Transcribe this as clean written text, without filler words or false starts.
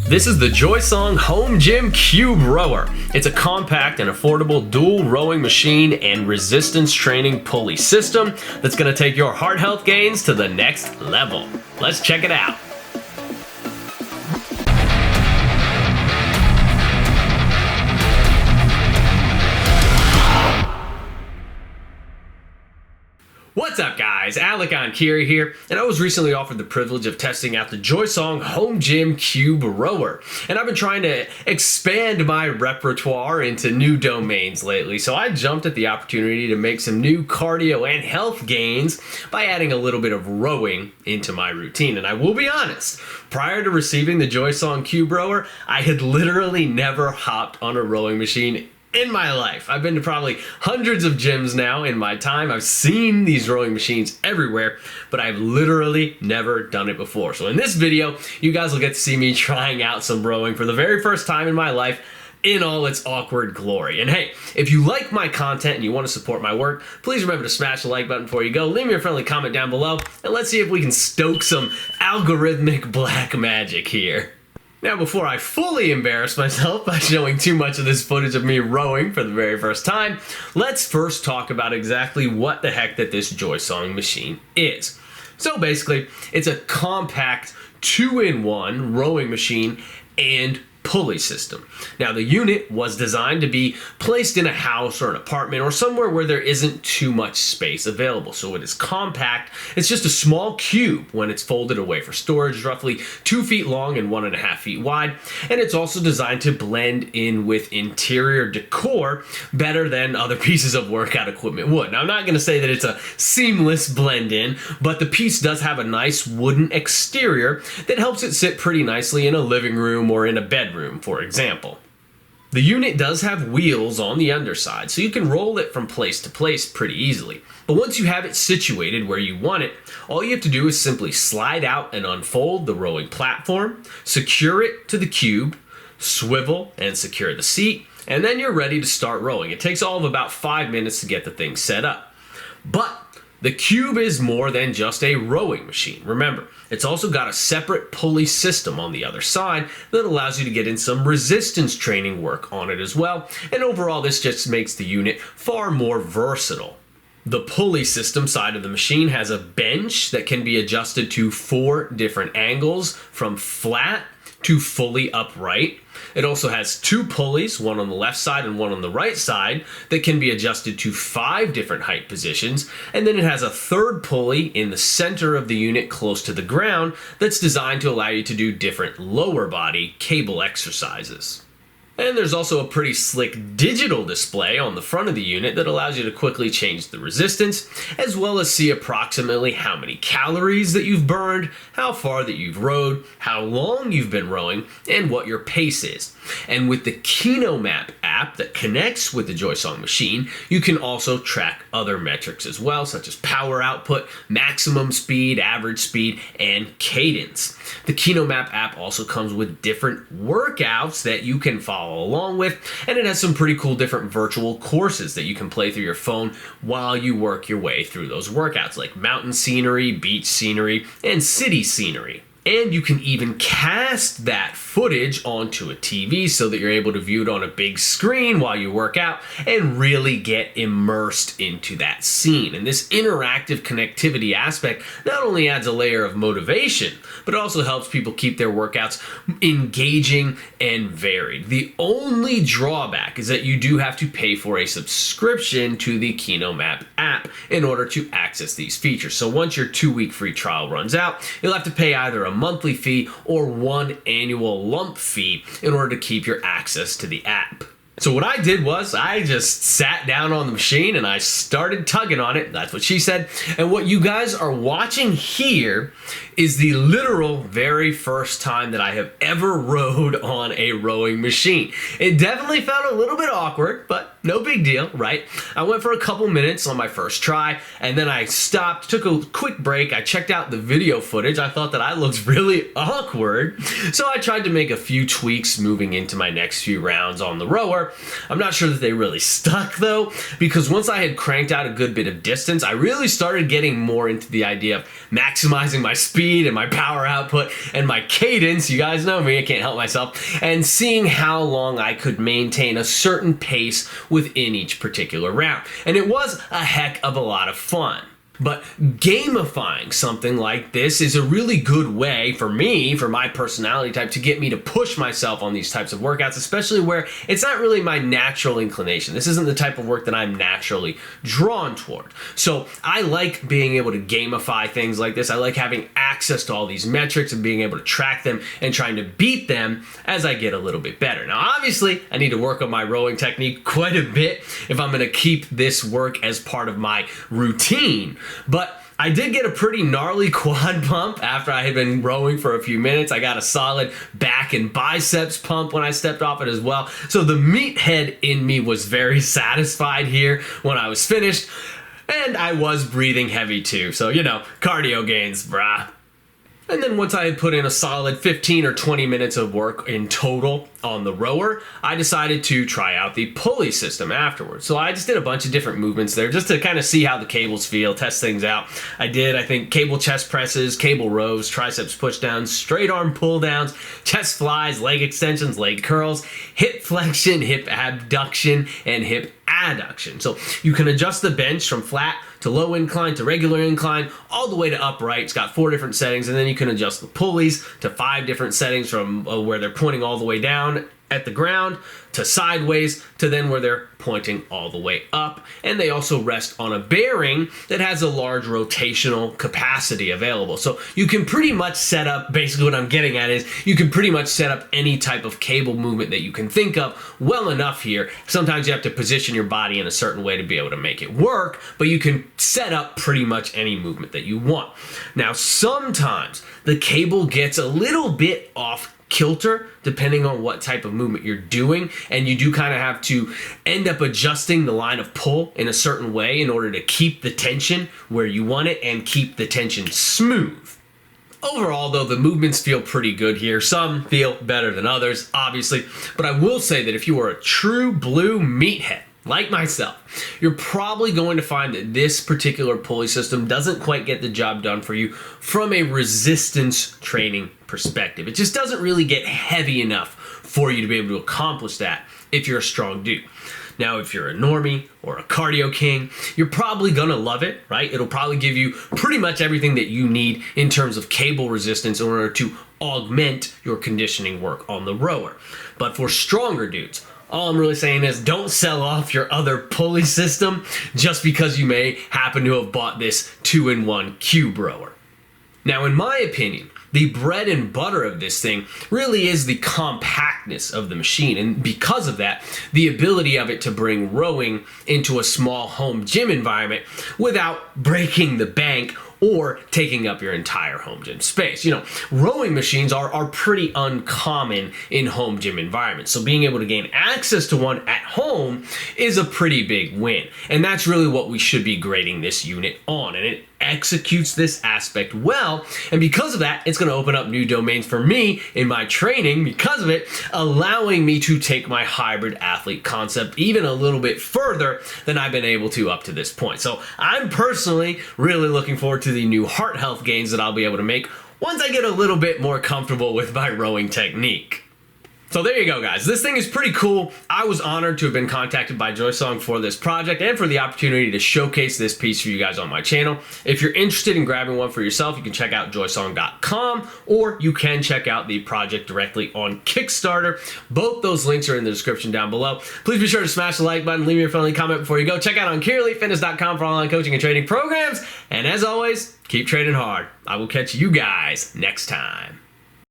This is the Joysong Home Gym Cube Rower. It's a compact and affordable dual rowing machine and resistance training pulley system that's going to take your heart health gains to the next level. Let's check it out. What's up guys, Enkiri here, and I was recently offered the privilege of testing out the Joysong Home Gym Cube Rower, and I've been trying to expand my repertoire into new domains lately, so I jumped at the opportunity to make some new cardio and health gains by adding a little bit of rowing into my routine. And I will be honest, prior to receiving the Joysong Cube Rower, I had literally never hopped on a rowing machine in my life. I've been to probably hundreds of gyms now in my time. I've seen these rowing machines everywhere, but I've literally never done it before. So in this video, you guys will get to see me trying out some rowing for the very first time in my life in all its awkward glory. And hey, if you like my content and you want to support my work, please remember to smash the like button before you go. Leave me a friendly comment down below, and let's see if we can stoke some algorithmic black magic here. Now, before I fully embarrass myself by showing too much of this footage of me rowing for the very first time, let's first talk about exactly what the heck that this Joysong machine is. So basically, it's a compact 2-in-1 rowing machine and pulley system. Now, the unit was designed to be placed in a house or an apartment or somewhere where there isn't too much space available. So it is compact. It's just a small cube when it's folded away for storage, roughly 2 feet long and 1.5 feet wide. And it's also designed to blend in with interior decor better than other pieces of workout equipment would. Now, I'm not going to say that it's a seamless blend in, but the piece does have a nice wooden exterior that helps it sit pretty nicely in a living room or in a bedroom, for example. The unit does have wheels on the underside, so you can roll it from place to place pretty easily. But once you have it situated where you want it, all you have to do is simply slide out and unfold the rowing platform, secure it to the cube, swivel and secure the seat, and then you're ready to start rowing. It takes all of about 5 minutes to get the thing set up. But the cube is more than just a rowing machine. Remember, it's also got a separate pulley system on the other side that allows you to get in some resistance training work on it as well. And overall, this just makes the unit far more versatile. The pulley system side of the machine has a bench that can be adjusted to 4 different angles, from flat to fully upright. It also has 2 pulleys, one on the left side and one on the right side, that can be adjusted to 5 different height positions. And then it has a 3rd pulley in the center of the unit close to the ground that's designed to allow you to do different lower body cable exercises. And there's also a pretty slick digital display on the front of the unit that allows you to quickly change the resistance, as well as see approximately how many calories that you've burned, how far that you've rowed, how long you've been rowing, and what your pace is. And with the KinoMap app that connects with the Joysong machine, you can also track other metrics as well, such as power output, maximum speed, average speed, and cadence. The KinoMap app also comes with different workouts that you can follow along with, and it has some pretty cool different virtual courses that you can play through your phone while you work your way through those workouts, like mountain scenery, beach scenery, and city scenery. And you can even cast that footage onto a TV so that you're able to view it on a big screen while you work out and really get immersed into that scene. And this interactive connectivity aspect not only adds a layer of motivation, but also helps people keep their workouts engaging and varied. The only drawback is that you do have to pay for a subscription to the KinoMap app in order to access these features. So once your 2-week free trial runs out, you'll have to pay either a monthly fee or 1 annual lump fee in order to keep your access to the app. So what I did was I just sat down on the machine and I started tugging on it. That's what she said. And what you guys are watching here is the literal very first time that I have ever rowed on a rowing machine. It definitely felt a little bit awkward, but no big deal, right? I went for a couple minutes on my first try, and then I stopped, took a quick break. I checked out the video footage. I thought that I looked really awkward. So I tried to make a few tweaks moving into my next few rounds on the rower, far. I'm not sure that they really stuck though, because once I had cranked out a good bit of distance, I really started getting more into the idea of maximizing my speed and my power output and my cadence. You guys know me, I can't help myself, and seeing how long I could maintain a certain pace within each particular round. And it was a heck of a lot of fun. But gamifying something like this is a really good way for me, for my personality type, to get me to push myself on these types of workouts, especially where it's not really my natural inclination. This isn't the type of work that I'm naturally drawn toward. So I like being able to gamify things like this. I like having access to all these metrics and being able to track them and trying to beat them as I get a little bit better. Now, obviously, I need to work on my rowing technique quite a bit if I'm going to keep this work as part of my routine. But I did get a pretty gnarly quad pump after I had been rowing for a few minutes. I got a solid back and biceps pump when I stepped off it as well. So the meathead in me was very satisfied here when I was finished. And I was breathing heavy too. So, you know, cardio gains, brah. And then once I had put in a solid 15 or 20 minutes of work in total on the rower, I decided to try out the pulley system afterwards. So I just did a bunch of different movements there just to kind of see how the cables feel, test things out. I think, cable chest presses, cable rows, triceps push downs, straight arm pull downs, chest flies, leg extensions, leg curls, hip flexion, hip abduction, and hip adduction. So you can adjust the bench from flat to low incline to regular incline, all the way to upright. It's got 4 different settings, and then you can adjust the pulleys to 5 different settings, from where they're pointing all the way down at the ground to sideways to then where they're pointing all the way up. And they also rest on a bearing that has a large rotational capacity available. So you can pretty much set up, basically what I'm getting at is, you can pretty much set up any type of cable movement that you can think of well enough here. Sometimes you have to position your body in a certain way to be able to make it work, but you can set up pretty much any movement that you want. Now, sometimes the cable gets a little bit off kilter depending on what type of movement you're doing, and you do kind of have to end up adjusting the line of pull in a certain way in order to keep the tension where you want it and keep the tension smooth. Overall, though, the movements feel pretty good here. Some feel better than others, obviously, but I will say that if you are a true blue meathead like myself, you're probably going to find that this particular pulley system doesn't quite get the job done for you from a resistance training perspective. It just doesn't really get heavy enough for you to be able to accomplish that if you're a strong dude. Now, if you're a normie or a cardio king, you're probably gonna love it, right? It'll probably give you pretty much everything that you need in terms of cable resistance in order to augment your conditioning work on the rower. But for stronger dudes, all I'm really saying is don't sell off your other pulley system just because you may happen to have bought this 2-in-1 cube rower. Now, in my opinion, the bread and butter of this thing really is the compactness of the machine, and because of that, the ability of it to bring rowing into a small home gym environment without breaking the bank or taking up your entire home gym space. You know, rowing machines are pretty uncommon in home gym environments, so being able to gain access to one at home is a pretty big win, and that's really what we should be grading this unit on, and it executes this aspect well, and because of that, it's going to open up new domains for me in my training because of it, allowing me to take my hybrid athlete concept even a little bit further than I've been able to up to this point. So I'm personally really looking forward to the new heart health gains that I'll be able to make once I get a little bit more comfortable with my rowing technique. So there you go, guys. This thing is pretty cool. I was honored to have been contacted by Joysong for this project and for the opportunity to showcase this piece for you guys on my channel. If you're interested in grabbing one for yourself, you can check out joysong.com, or you can check out the project directly on Kickstarter. Both those links are in the description down below. Please be sure to smash the like button, leave me a friendly comment before you go. Check out EnkiriEliteFitness.com for online coaching and training programs. And as always, keep training hard. I will catch you guys next time.